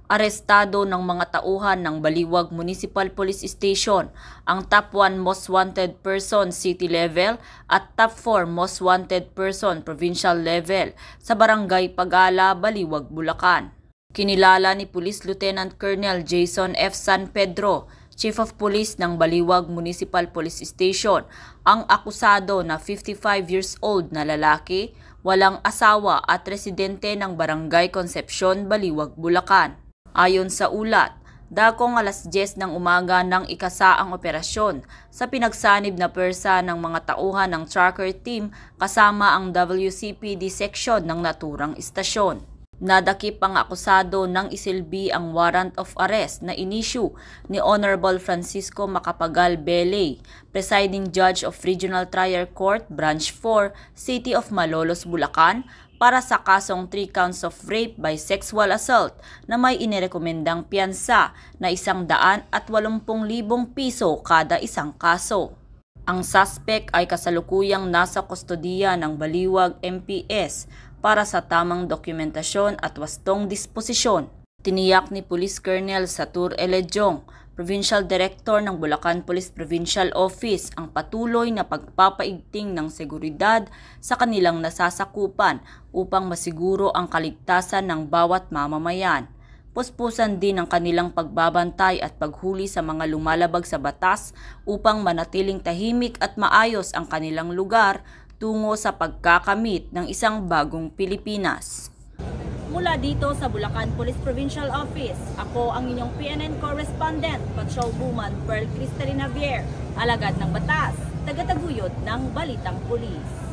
Arestado ng mga tauhan ng Baliwag Municipal Police Station ang top 1 most wanted person city level at top 4 most wanted person provincial level sa Barangay Pagala, Baliwag, Bulacan. Kinilala ni Police Lieutenant Colonel Jason F. San Pedro, Chief of Police ng Baliwag Municipal Police Station, ang akusado na 55 years old na lalaki, walang asawa at residente ng Barangay Concepcion, Baliwag, Bulacan. Ayon sa ulat, dakong alas 10 ng umaga nang ikasa ang operasyon sa pinagsanib na persa ng mga tauhan ng tracker team kasama ang WCPD section ng naturang istasyon. Nadakip ang akusado nang isilbi ang warrant of arrest na inisyu ni Honorable Francisco Macapagal Beley, Presiding Judge of Regional Trial Court, Branch 4, City of Malolos, Bulacan, para sa kasong 3 counts of rape by sexual assault na may inirekomendang piyansa na 180,000 piso kada isang kaso. Ang suspect ay kasalukuyang nasa kustodiya ng Baliwag MPS para sa tamang dokumentasyon at wastong disposisyon. Tiniyak ni Police Colonel Satur Elejong, Provincial Director ng Bulacan Police Provincial Office, ang patuloy na pagpapaigting ng seguridad sa kanilang nasasakupan upang masiguro ang kaligtasan ng bawat mamamayan. Puspusan din ang kanilang pagbabantay at paghuli sa mga lumalabag sa batas upang manatiling tahimik at maayos ang kanilang lugar tungo sa pagkakamit ng isang bagong Pilipinas. Mula dito sa Bulacan Police Provincial Office, ako ang inyong PNN correspondent, Patrolwoman Pearl Cristalina Javier, alagad ng batas, tagataguyod ng Balitang Pulis.